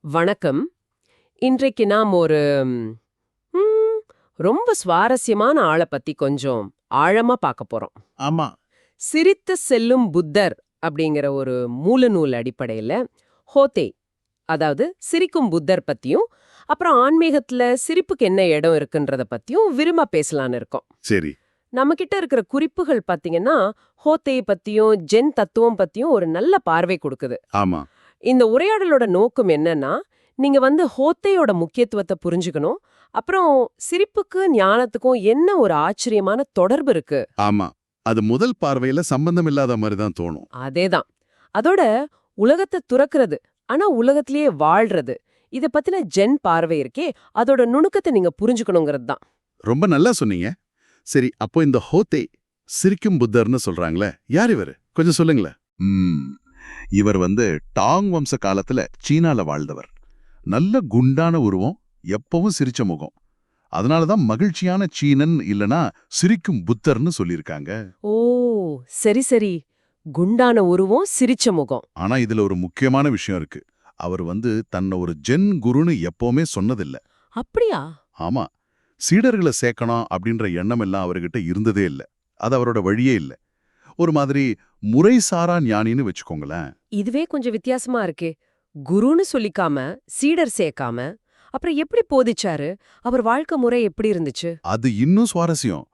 வணக்கம். இன்றைக்கு நாம் ஒரு ம், ரொம்ப சுவாரஸ்யமான ஆளை பத்தி கொஞ்சம் ஆழமா பார்க்க போறோம். ஆமா. சிரித்து செல்லும் புத்தர் அப்படிங்கிற ஒரு மூலநூல் அடிப்படையில ஹோதே, அதாவது சிரிக்கும் புத்தர் பத்தியும், அப்புறம் ஆன்மீகத்துல சிரிப்புக்கு என்ன இடம் இருக்குன்றத பத்தியும் விரும்ப பேசலான்னு இருக்கோம். சரி. நம்ம கிட்ட இருக்கிற குறிப்புகள் பாத்தீங்கன்னா ஹோதே பத்தியும் ஜென் தத்துவம் பத்தியும் ஒரு நல்ல பார்வை கொடுக்குது. ஆமா. இந்த உரையாடலோட நோக்கம் என்னன்னா, நீங்க ஹோத்தையோட முக்கியத்துவத்தை புரிஞ்சுக்கணும். அப்புறம் சிரிப்புக்கு ஞானத்துக்கும் என்ன ஒரு ஆச்சரியமான தொடர்பு இருக்கு. ஆமா. அது முதல் பார்வையில சம்பந்தம் இல்லாத மாதிரி தான் தோணும். அதேதான். அதோட உலகத்தை துறக்கிறது, ஆனா உலகத்திலேயே வாழ்றது, இத பத்தின ஜென் பார்வை இருக்கே, அதோட நுணுக்கத்தை நீங்க புரிஞ்சுக்கணுங்கிறது தான். ரொம்ப நல்லா சொன்னீங்க. சரி, அப்போ இந்த ஹோத்தே சிரிக்கும் புத்தர்னு சொல்றாங்களே, யார் இவரு? கொஞ்சம் சொல்லுங்களேன். இவர் டாங் வம்ச காலத்துல சீனால வாழ்ந்தவர். நல்ல குண்டான உருவம், எப்பவும் சிரிச்ச முகம். அதனாலதான் மகிழ்ச்சியான சீனன் இல்லனா சிரிக்கும் புத்தர்னு சொல்லியிருக்காங்க. ஓ, சரி சரி. குண்டான உருவம், சிரிச்ச முகம். ஆனா இதுல ஒரு முக்கியமான விஷயம் இருக்கு. அவர் தன்னை ஒரு ஜென் குருன்னு எப்பவுமே சொன்னதில்ல. அப்படியா? ஆமா. சீடர்களை சேர்க்கணும் அப்படின்ற எண்ணம் எல்லாம் அவர்கிட்ட இருந்ததே இல்ல. அது அவரோட வழியே இல்ல. ஒரு மாதிரி முறைசாரா ஞானின்னு வச்சுக்கோங்களேன். இதுவே கொஞ்சம் வித்தியாசமா இருக்கே. குருன்னு சொல்லிக்காம, சீடர் சேர்க்காம, அப்புறம் எப்படி போதிச்சாரு? அவர் வாழ்க்கை முறை எப்படி இருந்துச்சு? அது இன்னும் சுவாரஸ்யம்.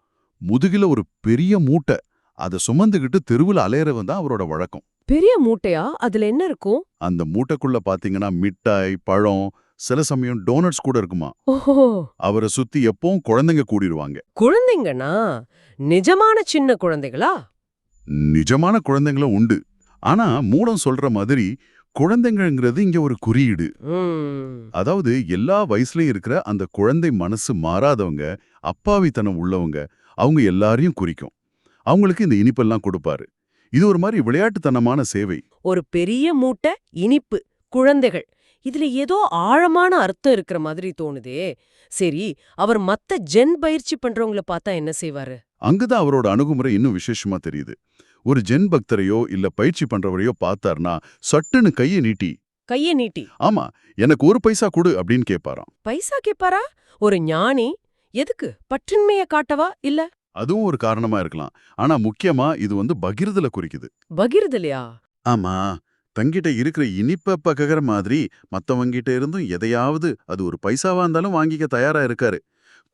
முதுகில ஒரு பெரிய மூட்டை, அதை சுமந்துகிட்டு தெருவுல அலையறவன் தான் அவரோட வழக்கம். பெரிய மூட்டையா? அதுல என்ன இருக்கும்? அந்த மூட்டைக்குள்ள பாத்தீங்கன்னா மிட்டாய், பழம், சில சமயம் டோனட்ஸ் கூட இருக்குமா. ஓஹோ, அவரை சுத்தி எப்பவும் குழந்தைங்க கூடிருவாங்க. குழந்தைங்கனா? நிஜமான சின்ன குழந்தைகளா? நிஜமான குழந்தைங்களும் உண்டு. ஆனா மூடம் சொல்ற மாதிரி குழந்தைங்கிறது இங்க ஒரு குறியீடு. அதாவது எல்லா வயசுலயும் இருக்கிற அந்த குழந்தை மனசு மாறாதவங்க, அப்பாவித்தனம் உள்ளவங்க, அவங்க எல்லாரையும் குறிக்கும். அவங்களுக்கு இந்த இனிப்பெல்லாம் கொடுப்பாரு. இது ஒரு மாதிரி விளையாட்டுத்தனமான சேவை. ஒரு பெரிய மூட்டை, இனிப்பு, குழந்தைகள், இதுல ஏதோ ஆழமான அர்த்தம் இருக்கிற மாதிரி தோணுதே. சரி, அவர் மத்த ஜென் பயிற்சி பண்றவங்கள பார்த்தா என்ன செய்வாரு? அங்குதான் அவரோட அணுகுமுறை இன்னும் விசேஷமா தெரியுது. ஒரு ஜென் பக்தரையோ இல்ல பயிற்சி பண்றவரையோ பார்த்தார்னா சட்டுன்னு கைய நீட்டி, ஆமா, எனக்கு ஒரு பைசா கொடு அப்படின்னு கேட்பாராம். பைசா கேப்பாரா? ஒரு ஞானி எதுக்கு? பற்றின்மைய காட்டவா? இல்ல அதுவும் ஒரு காரணமா இருக்கலாம். ஆனா முக்கியமா இது பகிர்தல குறிக்குது. பகிர்தலையா? ஆமா. தங்கிட்ட இருக்கிற இனிப்ப பகர மாதிரி மத்தவங்கிட்ட இருந்தும் எதையாவது, அது ஒரு பைசாவா இருந்தாலும் வாங்கிக்க தயாரா இருக்காரு.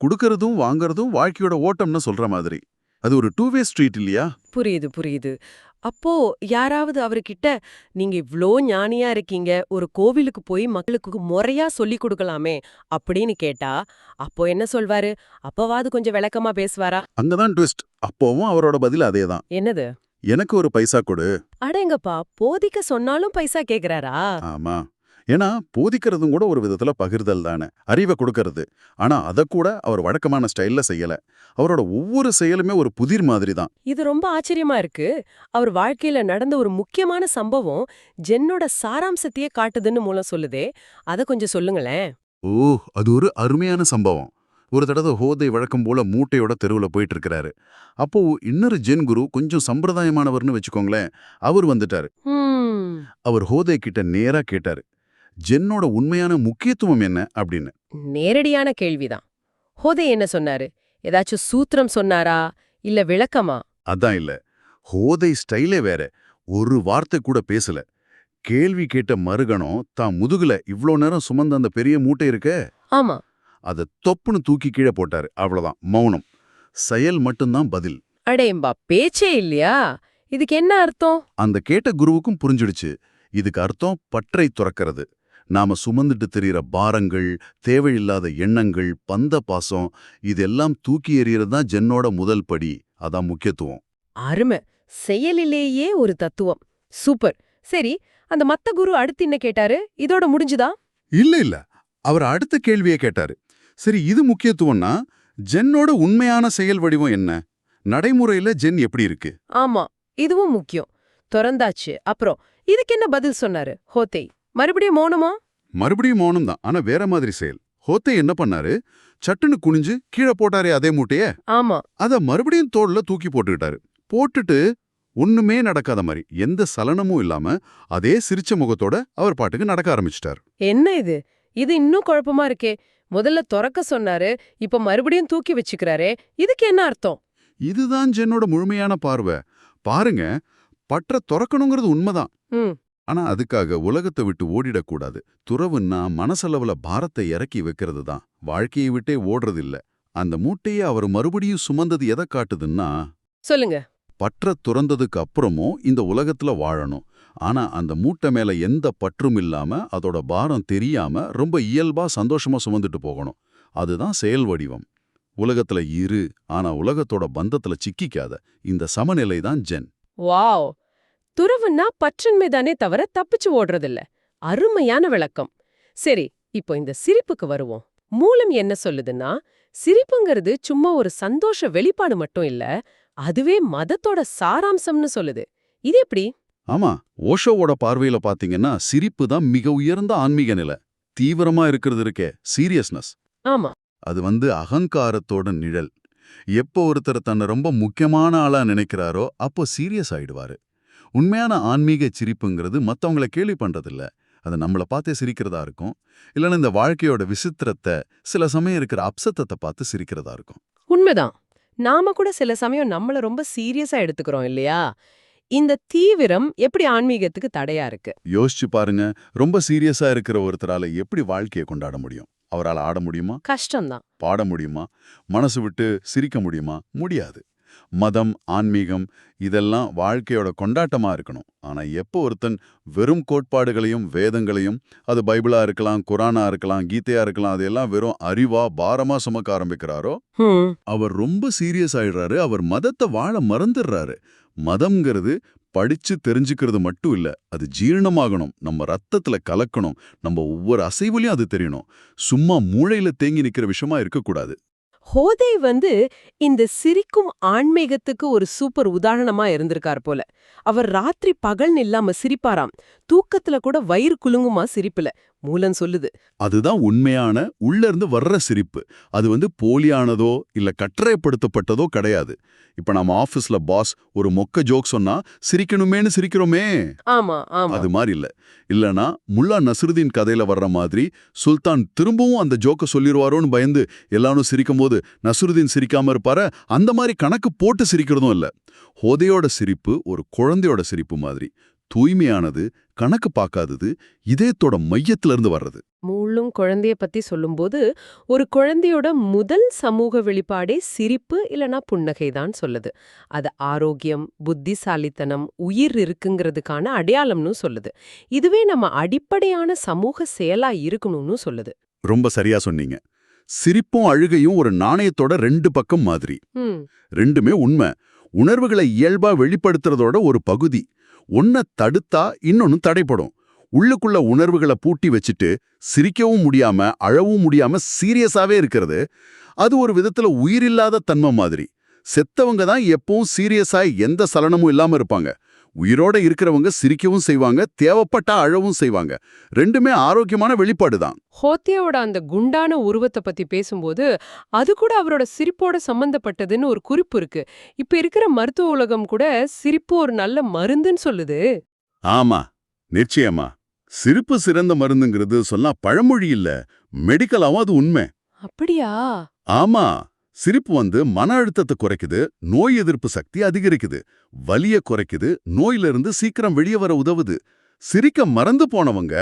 குடுக்கறதும் வாங்கறதும் வாழ்க்கையோட ஓட்டம்னு சொல்ற மாதிரி. அது ஒரு டூ வே ஸ்ட்ரீட் இல்லையா? புரியுது புரியுது. அப்போ யாராவது அவர்கிட்ட, நீங்க இவ்ளோ ஞானியா இருக்கீங்க, ஒரு கோவிலுக்கு போய் மக்களுக்கு முறையா சொல்லிக் கொடுக்கலாமே அப்படின்னு கேட்டா, அப்போ என்ன சொல்வாரு? அப்பவாது கொஞ்சம் விளக்கமா பேசுவாரா? அங்கதான் ட்விஸ்ட். அப்போவும் அவரோட பதில் அதேதான். என்னது? எனக்கு ஒரு பைசா கொடு. அடேங்கப்பா, போதிக்க சொன்னாலும் பைசா கேக்குறாரா? ஆமா. ஏன்னா போதிக்கிறதும் கூட ஒரு விதத்துல பகிர்தல் தானே, அறிவை கொடுக்கறது. ஆனா அத கூட அவர் வழக்கமான ஸ்டைல்ல செய்யல. அவரோட ஒவ்வொரு செயலுமே ஒரு புதிர் மாதிரி தான். இது ரொம்ப ஆச்சரியமா இருக்கு. அவர் வாழ்க்கையில நடந்த ஒரு முக்கியமான சம்பவம் ஜென்னோட சாராம்சத்தையே காட்டுதுன்னு மூலம் சொல்லுதே. அத கொஞ்சம் சொல்லுங்களேன். ஓ, அது ஒரு அருமையான சம்பவம். ஒரு தடவை ஹோதை வழக்கம் போல மூட்டையோட தெருவுல போயிட்டு இருக்கிறாரு. அப்போ இன்னொரு ஜென் குரு, கொஞ்சம் சம்பிரதாயமானவர்னு வச்சுக்கோங்களேன், அவர் வந்துட்டாரு. அவர் ஹோதை கிட்ட நேரா கேட்டாரு, ஜென்னோட உண்மையான முக்கியத்துவம் என்ன அப்படின்னு. நேரடியான கேள்விதான். ஹோதே என்ன சொன்னாரு? ஏதாச்சும் சூத்திரம் சொன்னாரா? இல்ல விளக்கமா? அதான் இல்ல. ஹோதை ஸ்டைலே வேற. ஒரு வார்த்தை கூட பேசல. கேள்வி கேட்ட மறுகணம் தான் முதுகுல இவ்ளோ நேரம் சுமந்த அந்த பெரிய மூட்டை இருக்க, ஆமா. அத தொப்புன்னு தூக்கி கீழே போட்டாரு. அவ்வளவுதான், மௌனம். செயல் மட்டும்தான் பதில். அடேம்பா, பேச்சே இல்லையா? இதுக்கு என்ன அர்த்தம்? அந்த கேட்ட குருவுக்கும் புரிஞ்சிடுச்சு. இதுக்கு அர்த்தம் பற்றை துறக்கிறது. நாம சுமந்துட்டு திரியிற பாரங்கள், தேவையில்லாத எண்ணங்கள், பந்த பாசம், இதெல்லாம் தூக்கி எறியறது தான் ஜென்னோட முதல் படி. அதான் முக்கியத்துவம். அருமை. செயலிலேயே ஒரு தத்துவம். சூப்பர். சரி, அந்த மத்த குரு அடுத்து என்ன கேட்டாரு? இதோட முடிஞ்சுதா? இல்ல. அவர் அடுத்த கேள்வியை கேட்டாரு. சரி, இது முக்கியத்துவம்னா ஜென்னோட உண்மையான செயல் வடிவம் என்ன? நடைமுறையில ஜென் எப்படி இருக்கு? ஆமா, இதுவும் முக்கியம். தொறந்தாச்சு. அப்புறம் இதுக்கு என்ன பதில் சொன்னாரு ஹோதே? மறுபடியும் மௌனமா? மறுபடியும் மௌனம் தான், ஆனா வேற மாதிரி செயல். ஹோத்தே என்ன பண்ணாரு? சட்டுன்னு குனிஞ்சு கீழே போட்டாரே அதே மூட்டைய, ஆமா. அத மறுபடியும் தோள்ல தூக்கி போட்டுக்கிட்டாரு. போட்டுட்டு ஒண்ணுமே நடக்காத மாதிரி எந்த சலனமும் இல்லாம அதே சிரிச்ச முகத்தோட அவர் பாட்டுக்கு நடக்க ஆரம்பிச்சிட்டார். என்ன இது? இது இன்னும் குழப்பமா இருக்கே. முதல்ல தொறக்க சொன்னாரு, இப்ப மறுபடியும் தூக்கி வச்சுக்கிறாரே. இதுக்கு என்ன அர்த்தம்? இதுதான் ஜென்னோட முழுமையான பார்வை. பாருங்க, பற்ற தொறக்கணுங்கிறது உண்மைதான். ம். ஆனா அதுக்காக உலகத்தை விட்டு ஓடிடக்கூடாது. துறவுன்னா மனசளவுல பாரத்தை இறக்கி வைக்கிறது தான். வாழ்க்கையை விட்டே ஓடுறது இல்ல. அந்த மூட்டையை அவர் மறுபடியும் சுமந்தது எதை காட்டுதுன்னா, சொல்லுங்க. பற்ற துறந்ததுக்கு அப்புறமும் இந்த உலகத்துல வாழணும். ஆனா அந்த மூட்டை மேல எந்த பற்றும் இல்லாம அதோட பாரம் தெரியாம ரொம்ப இயல்பா சந்தோஷமா சுமந்துட்டு போகணும். அதுதான் செயல் வடிவம். உலகத்துல இரு, ஆனா உலகத்தோட பந்தத்துல சிக்கிக்காத. இந்த சமநிலை தான் ஜென். வாவ்! துறவுன்னா பற்றின்மை தானே தவிர தப்பிச்சு ஓடுறதில்ல. அருமையான விளக்கம். சரி, இப்போ இந்த சிரிப்புக்கு வருவோம். மூலம் என்ன சொல்லுதுன்னா, சிரிப்புங்கிறது சும்மா ஒரு சந்தோஷ வெளிப்பாடு மட்டும் இல்ல, அதுவே மதத்தோட சாராம்சம்னு சொல்லுது. இது எப்படி? ஆமா, ஓஷோவோட பார்வையில பாத்தீங்கன்னா சிரிப்பு தான் மிக உயர்ந்த ஆன்மீக நிலை. தீவிரமா இருக்கிறது இருக்கே, சீரியஸ்னஸ். ஆமா. அது அகங்காரத்தோட நிழல். எப்போ ஒருத்தர் தன்னை ரொம்ப முக்கியமான ஆளா நினைக்கிறாரோ அப்போ சீரியஸ் ஆயிடுவாரு. உண்மையான ஆன்மீக சிரிப்புங்கிறது மத்தவங்கள கேலி பண்றதில்ல. அது நம்மள பார்த்தே சிரிக்கிறதா இருக்கும். இல்லைன்னா இந்த வாழ்க்கையோட விசித்திரத்தை, சில சமயம் இருக்கிற அப்சத்தத்தை பார்த்து சிரிக்கிறதா இருக்கும். உண்மைதான். நாம கூட சில சமயம் நம்மள ரொம்ப சீரியஸா எடுத்துக்கிறோம் இல்லையா? இந்த தீவிரம் எப்படி ஆன்மீகத்துக்கு தடையா இருக்கு? யோசிச்சு பாருங்க, ரொம்ப சீரியஸா இருக்கிற ஒருத்தரால எப்படி வாழ்க்கையை கொண்டாட முடியும்? அவரால் ஆட முடியுமா? கஷ்டம்தான். பாட முடியுமா? மனசு விட்டு சிரிக்க முடியுமா? முடியாது. மதம், ஆன்மீகம் இதெல்லாம் வாழ்க்கையோட கொண்டாட்டமா இருக்கணும். ஆனா எப்போ ஒருத்தன் வெறும் கோட்பாடுகளையும் வேதங்களையும், அது பைபிளா இருக்கலாம், குரானா இருக்கலாம், கீதையா இருக்கலாம், அதெல்லாம் வெறும் அறிவா பாரமா சுமக்க ஆரம்பிக்கிறாரோ அவர் ரொம்ப சீரியஸ் ஆயிடுறாரு. அவர் மதத்தை வாழ மறந்துடுறாரு. மதம்ங்கிறது படிச்சு தெரிஞ்சுக்கிறது மட்டும் இல்ல, அது ஜீரணமாகணும், நம்ம ரத்தத்துல கலக்கணும், நம்ம ஒவ்வொரு அசைவுலயும் அது தெரியணும். சும்மா மூளையில தேங்கி நிக்கிற விஷயமா இருக்கக்கூடாது. ஹோதே இந்த சிரிக்கும் ஆன்மீகத்துக்கு ஒரு சூப்பர் உதாரணமா இருந்திருக்கார் போல. அவர் ராத்திரி பகல்னு இல்லாம சிரிப்பாராம். தூக்கத்துல கூட வயிறு குலுங்குமா சிரிப்புல. மூலம் சொல்லுது. அதுதான் உண்மையான உள்ள இருந்து வர்ற சிரிப்பு. அது போலியானதோ இல்ல கட்டளைப்படுத்தப்பட்டதோ கிடையாது. இப்ப நம்ம ஆபீஸ்ல பாஸ் ஒரு மொக்க ஜோக் சொன்னா சிரிக்கணுமேனு சிரிக்கிறோமே, ஆமா ஆமா. அது மாதிரி இல்ல. இல்லனா முல்லா நஸ்ருதீன் கதையில வர்ற மாதிரி சுல்தான் திரும்பவும் அந்த ஜோக்க சொல்லிருவாரோன்னு பயந்து எல்லாரும் சிரிக்கும் போது நஸ்ருதீன் சிரிக்காம இருப்பார, அந்த மாதிரி கணக்கு போட்டு சிரிக்கிறதும் இல்ல. ஹோதையோட சிரிப்பு ஒரு குழந்தையோட சிரிப்பு மாதிரி. தூய்மையானது, கணக்கு பார்க்காதது, இதயத்தோட மையத்துல இருந்து வர்றது. மூளும் குழந்தைய பத்தி சொல்லும்போது, ஒரு குழந்தையோட முதல் சமூக வெளிப்பாடே சிரிப்பு இல்லனா புன்னகைதான் சொல்லுது. அது ஆரோக்கியம், புத்திசாலித்தனம், உயிர் இருக்குங்கிறதுக்கான அடையாளம்னு சொல்லுது. இதுவே நம்ம அடிப்படையான சமூக செயலா இருக்கணும்னு சொல்லுது. ரொம்ப சரியா சொன்னீங்க. சிரிப்பும் அழுகையும் ஒரு நாணயத்தோட ரெண்டு பக்கம் மாதிரி. ரெண்டுமே உண்மை. உணர்வுகளை இயல்பா வெளிப்படுத்துறதோட ஒரு பகுதி. ஒன்ன தடுத்தா இன்னொன்னு தடைப்படும். உள்ளுக்குள்ள உணர்வுகளை பூட்டி வச்சுட்டு சிரிக்கவும் முடியாம அழவும் முடியாம சீரியஸாவே இருக்கிறது, அது ஒரு விதத்துல உயிரில்லாத தன்மை மாதிரி. செத்தவங்க தான் எப்பவும் சீரியஸா எந்த சலனமும் இல்லாம இருப்பாங்க. உயிரோட இருக்கிறவங்க சிரிக்கவும் செய்வாங்க, தேவைப்பட்டா அழவும் செய்வாங்க. ரெண்டுமே ஆரோக்கியமான வெளிப்பாடு தான். ஹோத்தியோட அந்த குண்டான உருவத்தை பத்தி பேசும்போது அது கூட அவரோட சிரிப்போட சம்பந்தப்பட்டதுன்னு ஒரு குறிப்பு இருக்கு. இப்ப இருக்கிற மருத்துவ உலகம் கூட சிரிப்பு ஒரு நல்ல மருந்துன்னு சொல்லுது. ஆமா, நிச்சயமா. சிரிப்பு சிறந்த மருந்துங்கிறது சொன்னா பழமொழி இல்ல, மெடிக்கலாவும் அது உண்மை. அப்படியா? ஆமா, சிரிப்பு மன அழுத்தத்தை குறைக்குது, நோய் எதிர்ப்பு சக்தி அதிகரிக்குது, வலிய குறைக்குது, நோயிலிருந்து சீக்கிரம் வெளியே வர உதவுது. சிரிக்க மறந்து போனவங்க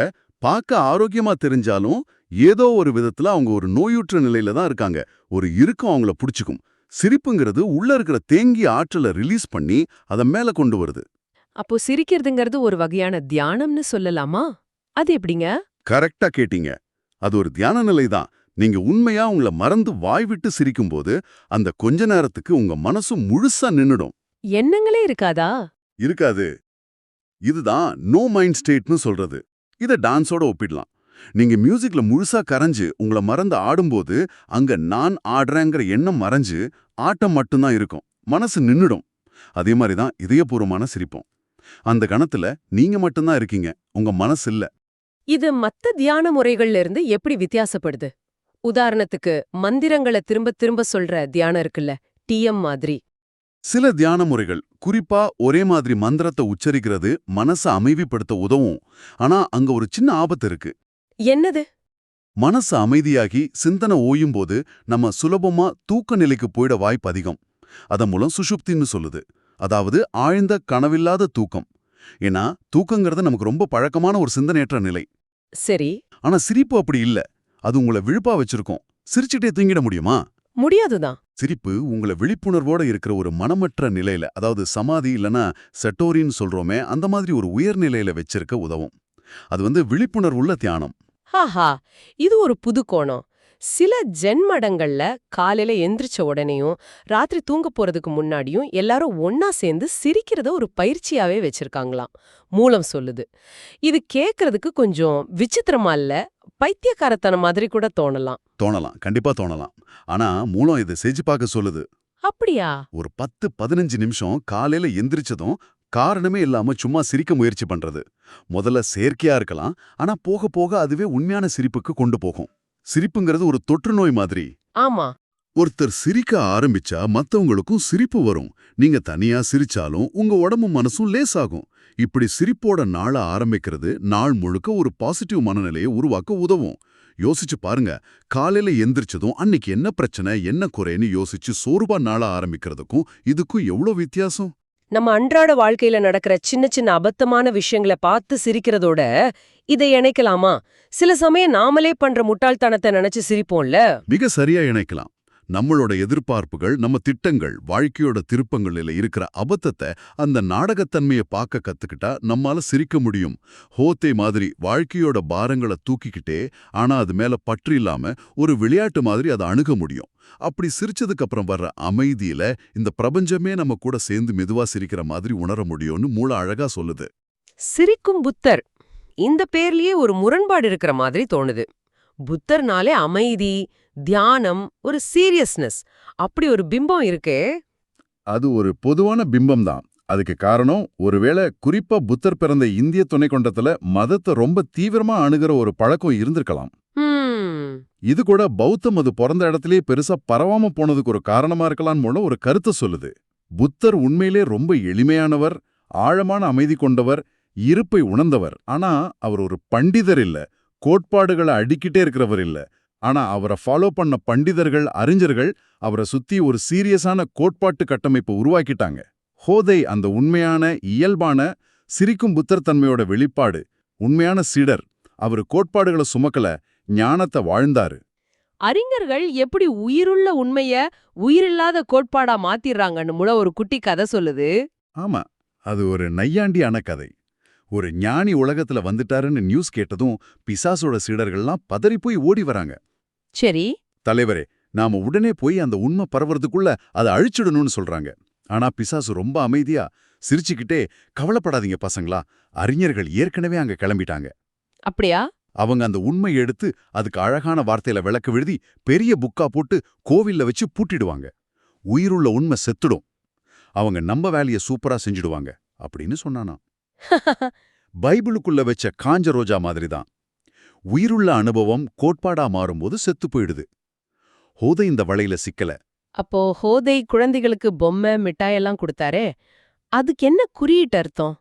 பார்க்க ஆரோக்கியமா தெரிஞ்சாலும் ஏதோ ஒரு விதத்துல அவங்க ஒரு நோயுற்ற நிலையில தான் இருக்காங்க. ஒரு இறுக்கம் அவங்கள புடிச்சுக்கும். சிரிப்புங்கிறது உள்ள இருக்கிற தேங்கிய ஆற்றலை ரிலீஸ் பண்ணி அதை மேல கொண்டு வருது. அப்போ சிரிக்கிறதுங்கிறது ஒரு வகையான தியானம்னு சொல்லலாமா? அது எப்படிங்க? கரெக்டா கேட்டீங்க. அது ஒரு தியான நிலை தான். நீங்க உண்மையா உங்களை மறந்து வாய்விட்டு சிரிக்கும்போது அந்த கொஞ்ச நேரத்துக்கு உங்க மனசு முழுசா நின்னுடும். எண்ணங்களே இருக்காதா? இருக்காது. இதுதான் நோ மைண்ட் ஸ்டேட்னு சொல்றது. இத டான்ஸோட ஒப்பிடலாம். நீங்க மியூசிக்ல முழுசா கரைஞ்சு உங்களை மறந்து ஆடும்போது அங்க நான் ஆடுறேங்கிற எண்ணம் மறைஞ்சு ஆட்டம் மட்டும்தான் இருக்கும். மனசு நின்னுடும். அதே மாதிரி தான் இதயபூர்வமான சிரிப்போம். அந்த கணத்துல நீங்க மட்டும்தான் இருக்கீங்க, உங்க மனசு இல்ல. இது மத்த தியான முறைகள்ல இருந்து எப்படி வித்தியாசப்படுது? உதாரணத்துக்கு மந்திரங்களை திரும்ப திரும்ப சொல்ற தியானம் இருக்குல்ல, டிஎம் மாதிரி. சில தியான முறைகள் குறிப்பா ஒரே மாதிரி மந்திரத்தை உச்சரிக்கிறது மனசை அமைதிப்படுத்த உதவும். ஆனா அங்க ஒரு சின்ன ஆபத்து இருக்கு. என்னது? மனசு அமைதியாகி சிந்தனை ஓயும் போது நம்ம சுலபமா தூக்க நிலைக்கு போயிட வாய்ப்பு அதிகம். அதன் மூலம் சுஷுப்தின்னு சொல்லுது. அதாவது ஆழ்ந்த கனவில்லாத தூக்கம். ஏன்னா தூக்கங்கிறது நமக்கு ரொம்ப பழக்கமான ஒரு சிந்தனையற்ற நிலை. சரி. ஆனா சிரிப்பு அப்படி இல்ல. அது உங்களை விழிப்பா வச்சிருக்கும். சிரிச்சுட்டே தூங்கிட முடியுமா? முடியாதுதான். சிரிப்பு உங்களை விழிப்புணர்வோட இருக்கிற ஒரு மனமற்ற நிலையில, அதாவது சமாதி இல்லனா செட்டோரின்னு சொல்றோமே, அந்த மாதிரி ஒரு உயர்நிலையில வச்சிருக்க உதவும். அது விழிப்புணர்வுள்ள தியானம். ஆஹா, இது ஒரு புது கோணம். சில ஜென் மடங்கள்ல காலையில எந்திரிச்ச உடனேயும் ராத்திரி தூங்க போறதுக்கு முன்னாடியும் எல்லாரும் ஒன்னா சேர்ந்து சிரிக்கிறத ஒரு பயிற்சியாவே வச்சிருக்காங்களாம். மூலம் சொல்லுது. இது கேக்குறதுக்கு கொஞ்சம் விசித்திரமா இல்ல, பைத்தியக்காரத்தனம் மாதிரி கூட தோணலாம். தோணலாம், கண்டிப்பா தோணலாம். ஆனா மூலம் இது செஞ்சு பார்க்க சொல்லுது. அப்படியா? ஒரு 10-15 நிமிஷம் காலையில எந்திரிச்சதும் காரணமே இல்லாம சும்மா சிரிக்க முயற்சி பண்றது. முதல்ல செயற்கையா இருக்கலாம், ஆனா போக போக அதுவே உண்மையான சிரிப்புக்கு கொண்டு போகும். சிரிப்புங்கிறது ஒரு தொற்று நோய் மாதிரி. ஆமா. ஒருத்தர் சிரிக்க ஆரம்பிச்சா மத்தவங்களுக்கும் சிரிப்பு வரும். நீங்க தனியா சிரிச்சாலும் உங்க உடம்பும் மனசும் லேசாகும். இப்படி சிரிப்போட நாள ஆரம்பிக்கிறது நாள் முழுக்க ஒரு பாசிட்டிவ் மனநிலையை உருவாக்க உதவும். யோசிச்சு பாருங்க, காலையில எந்திரிச்சதும் அன்னைக்கு என்ன பிரச்சனை என்ன குறைன்னு யோசிச்சு சோர்வா நாள ஆரம்பிக்கிறதுக்கும் இதுக்கும் எவ்வளவு வித்தியாசம். நம்ம அன்றாட வாழ்க்கையில நடக்கிற சின்ன சின்ன அபத்தமான விஷயங்களை பார்த்து சிரிக்கிறதோட இதை இணைக்கலாமா? சில சமயம் நாமளே பண்ற முட்டாள்தனத்தை நினைச்சு சிரிப்போம்ல. மிக சரியா இணைக்கலாம். நம்மளோட எதிர்பார்ப்புகள், நம்ம திட்டங்கள், வாழ்க்கையோட திருப்பங்களில இருக்கிற அபத்தத்தை, அந்த நாடகத்தன்மையை பார்க்க கத்துக்கிட்டா நம்மால சிரிக்க முடியும். ஹோத்தே மாதிரி வாழ்க்கையோட பாரங்களை தூக்கிக்கிட்டே, ஆனா அது மேல பற்று இல்லாம ஒரு விளையாட்டு மாதிரி அதை அணுக முடியும். அப்படி சிரிச்சதுக்கு அப்புறம் வர்ற அமைதியில இந்த பிரபஞ்சமே நம்ம கூட சேர்ந்து மெதுவா சிரிக்கிற மாதிரி உணர முடியும்னு மூளை அழகா சொல்லுது. சிரிக்கும் புத்தர், இந்த பேர்லயே ஒரு முரண்பாடு இருக்கிற மாதிரி தோணுது. புத்தர்னாலே அமைதி, தியானம், ஒரு சீரியஸ்னஸ், அப்படி ஒரு பிம்பம் இருக்கே. அது ஒரு பொதுவான பிம்பம் தான். அதுக்கு காரணம் ஒருவேளை குறிப்பா புத்தர் பிறந்த இந்திய துணைக்கண்டத்துல மதத்தை ரொம்ப தீவிரமா அணுகிற ஒரு பழக்கம் இருந்திருக்கலாம். இது கூட பௌத்தம் அது பிறந்த இடத்திலேயே பெருசா பரவாம போனதுக்கு ஒரு காரணமா இருக்கலாம் போல ஒரு கருத்தை சொல்லுது. புத்தர் உண்மையிலே ரொம்ப எளிமையானவர், ஆழமான அமைதி கொண்டவர், இருப்பை உணர்ந்தவர். ஆனா அவர் ஒரு பண்டிதர் இல்ல, கோட்பாடுகளை அடிக்கிட்டே இருக்கிறவர் இல்ல. ஆனா அவரை ஃபாலோ பண்ண பண்டிதர்கள், அறிஞர்கள் அவரை சுத்தி ஒரு சீரியஸான கோட்பாட்டு கட்டமைப்பை உருவாக்கிட்டாங்க. ஹோதை அந்த உண்மையான இயல்பான சிரிக்கும் புத்தர் தன்மையோட வெளிப்பாடு. உண்மையான சீடர். அவரு கோட்பாடுகளை சுமக்கல, ஞானத்தை வாழ்ந்தாரு. அறிஞர்கள் எப்படி உயிருள்ள உண்மைய உயிரில்லாத கோட்பாடா மாத்திடுறாங்கன்னு ஒரு குட்டி கதை சொல்லுது. ஆமா, அது ஒரு நையாண்டியான கதை. ஒரு ஞானி உலகத்துல வந்துட்டாருன்னு நியூஸ் கேட்டதும் பிசாசோட சீடர்கள்லாம் பதறிப்போய் ஓடி வராங்க. சரி. தலைவரே, நாம உடனே போய் அந்த உண்மை பரவறதுக்குள்ள அதை அழிச்சிடணும்னு சொல்றாங்க. ஆனா பிசாசு ரொம்ப அமைதியா சிரிச்சுக்கிட்டே, கவலைப்படாதீங்க பசங்களா, அறிஞர்கள் ஏற்கனவே அங்க கிளம்பிட்டாங்க. அப்படியா? அவங்க அந்த உண்மையை எடுத்து அதுக்கு அழகான வார்த்தையில விளக்கு எழுதி பெரிய புக்கா போட்டு கோவில்ல வச்சு பூட்டிடுவாங்க. உயிருள்ள உண்மை செத்துடும். அவங்க நம்ம வேலையை சூப்பரா செஞ்சிடுவாங்க அப்படின்னு சொன்னானா. பைபிளுக்குள்ள வச்ச காஞ்ச ரோஜா மாதிரிதான். உயிருள்ள அனுபவம் கோட்பாடா மாறும்போது செத்து போயிடுது. ஹோதை இந்த வளையில சிக்கல. அப்போ ஹோதை குழந்தைகளுக்கு பொம்மை மிட்டாயெல்லாம் கொடுத்தாரே, அதுக்கு என்ன குறியீட்டு அர்த்தம்?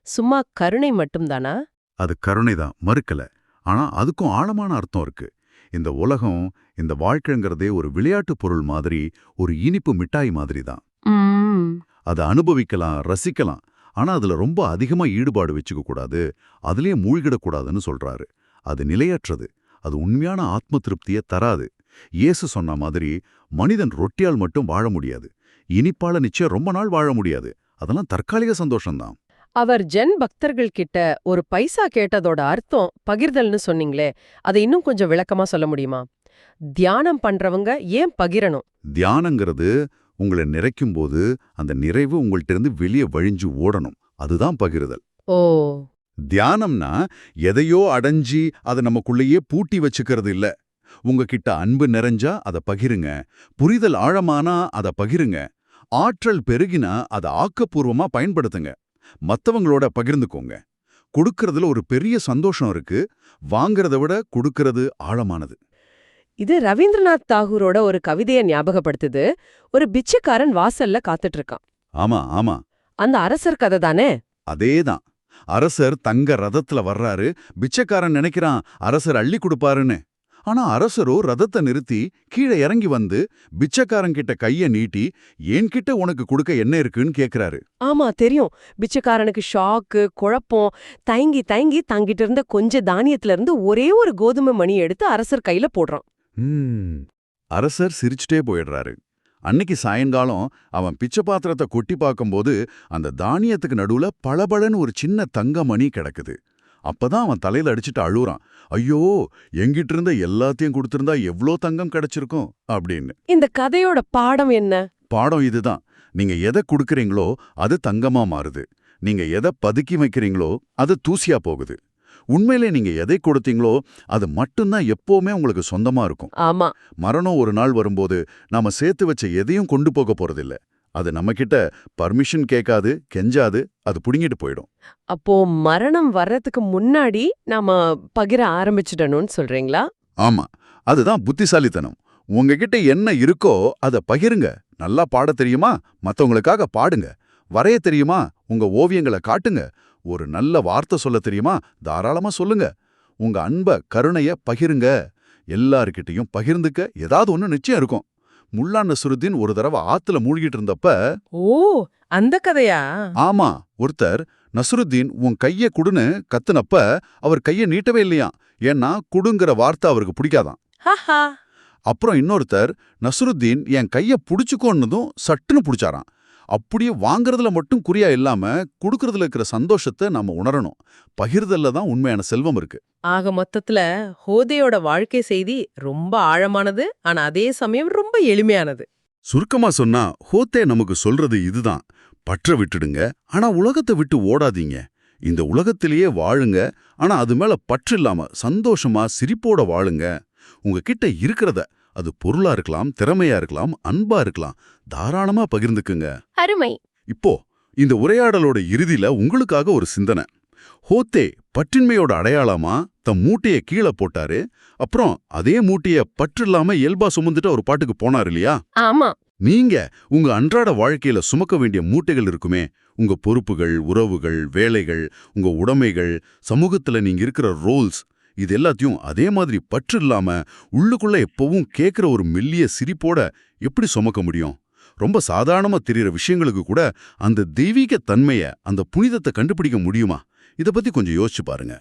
சும்மா கருணை மட்டும்தானா? அது கருணைதான், மறுக்கல. ஆனா அதுக்கும் ஆழமான அர்த்தம் இருக்கு. இந்த உலகம், இந்த வாழ்க்கைங்கிறதே ஒரு விளையாட்டு பொருள் மாதிரி, ஒரு இனிப்பு மிட்டாய் மாதிரி தான். அதை அனுபவிக்கலாம், ரசிக்கலாம். ஆனா அதுல ரொம்ப அதிகமா ஈடுபாடு வச்சுக்க கூடாது, அதுலயே மூழ்கிடக்கூடாதுன்னு சொல்றாரு. அது நிலையற்றது, அது உண்மையான ஆத்ம திருப்தியை தராது. இயேசு சொன்ன மாதிரி மனிதன் ரொட்டியால் மட்டும் வாழ முடியாது, இனிப்பால நிச்சயம் ரொம்ப நாள் வாழ முடியாது. அதெல்லாம் தற்காலிக சந்தோஷம்தான். அவர் ஜென் பக்தர்கள் கிட்ட ஒரு பைசா கேட்டதோட அர்த்தம் பகிர்தல்னு சொன்னீங்களே, அதை இன்னும் கொஞ்சம் விளக்கமா சொல்ல முடியுமா? தியானம் பண்றவங்க ஏன் பகிரணும்? தியானங்கிறது உங்களை நிறைக்கும் போது அந்த நிறைவு உங்கள்ட்ட இருந்து வெளியே வழிஞ்சு ஓடணும். அதுதான் பகிர்தல். ஓ. தியானம்னா எதையோ அடைஞ்சி அதை நமக்குள்ளேயே பூட்டி வச்சுக்கிறது இல்ல. உங்ககிட்ட அன்பு நிறைஞ்சா அதை பகிருங்க, புரிதல் ஆழமானா அதை பகிருங்க, ஆற்றல் பெருகினா அதை ஆக்கப்பூர்வமா பயன்படுத்துங்க, மத்தவங்களோட பகிர்ந்துக்கோங்க. கொடுக்கறதுல ஒரு பெரிய சந்தோஷம் இருக்கு, வாங்கறத விட கொடுக்கறது ஆழமானது. இது ரவீந்திரநாத் தாகூரோட ஒரு கவிதையை ஞாபகப்படுத்துது. ஒரு பிச்சைக்காரன் வாசல்ல காத்துட்டு இருக்கான். ஆமா ஆமா, அந்த அரசர் கதை தானே? அதேதான். அரசர் தங்க ரதத்துல வர்றாரு. பிச்சைக்காரன் நினைக்கிறான் அரசர் அள்ளி கொடுப்பாருன்னு. ஆனா அரசரோ ரதத்தை நிறுத்தி கீழே இறங்கி வந்து பிச்சைக்காரன் கிட்ட கைய நீட்டி என்கிட்ட உனக்கு கொடுக்க என்ன இருக்குன்னு கேக்குறாரு. ஆமா தெரியும். பிச்சைக்காரனுக்கு ஷாக்கு, குழப்பம், தயங்கி தயங்கி தங்கிட்ட இருந்த கொஞ்ச தானியத்துல இருந்து ஒரே ஒரு கோதுமை மணி எடுத்து அரசர் கையில போடுறான். அரசர் சிரிச்சுட்டே போயிடுறாரு. அன்னைக்கு சாயங்காலம் அவன் பிச்சை பாத்திரத்தை கொட்டி பார்க்கும்போது அந்த தானியத்துக்கு நடுவுல பளபளன்னு ஒரு சின்ன தங்க மணி கிடக்குது. அப்பதான் அவன் தலையில அடிச்சுட்டு அழுறான். ஐயோ, எங்கிட்ட இருந்த எல்லாத்தையும் கொடுத்திருந்தா எவ்ளோ தங்கம் கிடைச்சிருக்கும் அப்படின்னு. இந்த கதையோட பாடம் என்ன? பாடம் இதுதான். நீங்க எதை கொடுக்கறீங்களோ அது தங்கமா மாறுது. நீங்க எதை பதுக்கி வைக்கிறீங்களோ அது தூசியா போகுது. உண்மையிலே நீங்க எதை கொடுத்தீங்களோ அது மட்டும்தான் எப்பவுமே உங்களுக்கு சொந்தமா இருக்கும். ஆமா. மரணம் ஒரு நாள் வரும்போது நாம சேர்த்து வச்ச எதையும் கொண்டு போக போறதில்ல. அது நம்மகிட்ட பர்மிஷன் கேட்காது, கெஞ்சாது, அது புடுங்கிட்டு போயிடும். அப்போ மரணம் வர்றதுக்கு முன்னாடி நாம பகிர ஆரம்பிச்சிடணும்னு சொல்றீங்களா? ஆமா, அதுதான் புத்திசாலித்தனம். உங்ககிட்ட என்ன இருக்கோ அதை பகிருங்க. நல்லா பாட தெரியுமா? மத்தவங்களுக்காக பாடுங்க. வரைய தெரியுமா? உங்க ஓவியங்களை காட்டுங்க. ஒரு நல்ல வார்த்தை சொல்ல தெரியுமா? தாராளமா சொல்லுங்க. உங்க அன்ப, கருணைய பகிருங்க. எல்லார்கிட்டையும் பகிர்ந்துக்க ஏதாவது ஒண்ணு நிச்சயம் இருக்கும். முல்லா நஸ்ருதீன் ஒரு தடவை ஆத்துல மூழ்கிட்டு இருந்தப்ப, ஓ, அந்த கதையா? ஆமா, ஒருத்தர் நஸ்ருதீன் உன் கைய குடுன்னு கத்துனப்ப அவர் கைய நீட்டவே இல்லையாம். ஏன்னா குடுங்கிற வார்த்தை அவருக்கு பிடிக்காதான். ஹஹா. அப்புறம் இன்னொருத்தர் நஸ்ருதீன் என் கைய புடிச்சுக்கோன்னதும் சட்டுன்னு புடிச்சாராம். அப்படியே வாங்குறதுல மட்டும் குறியா இல்லாம குடுக்கறதுல இருக்கிற சந்தோஷத்தை நாம உணரணும். பகிர்தல்ல தான் உண்மையான செல்வம் இருக்கு. ஆக மொத்தத்துல ஹோதேயோட வாழ்க்கை செய்தி ரொம்ப ஆழமானது, ஆனா அதே சமயம் ரொம்ப எளிமையானது. சுருக்கமா சொன்னா ஹோத்தே நமக்கு சொல்றது இதுதான். பற்ற விட்டுடுங்க, ஆனா உலகத்தை விட்டு ஓடாதீங்க. இந்த உலகத்திலேயே வாழுங்க, ஆனா அது மேல பற்று இல்லாம சந்தோஷமா சிரிப்போட வாழுங்க. உங்ககிட்ட இருக்கிறத, அது பொருளா இருக்கலாம், திறமையா இருக்கலாம், அன்பா இருக்கலாம், தாராளமா பகிர்ந்துக்குங்க. அருமை. இப்போ இந்த உரையாடலோட இறுதியில உங்களுக்காக ஒரு சிந்தனை. ஹோத்தே பற்றின்மையோட அடையாளமா தம் மூட்டைய கீழே போட்டாரு. அப்புறம் அதே மூட்டைய பற்றில்லாம இயல்பா சுமந்துட்டு ஒரு பாட்டுக்கு போனார் இல்லையா? ஆமா. நீங்க உங்க அன்றாட வாழ்க்கையில சுமக்க வேண்டிய மூட்டைகள் இருக்குமே, உங்க பொறுப்புகள், உறவுகள், வேலைகள், உங்க உடைமைகள், சமூகத்துல நீங்க இருக்கிற ரோல்ஸ், இது எல்லாத்தையும் அதே மாதிரி பற்று இல்லாம உள்ளுக்குள்ள எப்பவும் கேட்கிற ஒரு மெல்லிய சிரிப்போட எப்படி சுமக்க முடியும்? ரொம்ப சாதாரணமா தெரியுற விஷயங்களுக்கு கூட அந்த தெய்வீக தன்மைய, அந்த புனிதத்தை கண்டுபிடிக்க முடியுமா? இத பத்தி கொஞ்சம் யோசிச்சு பாருங்க.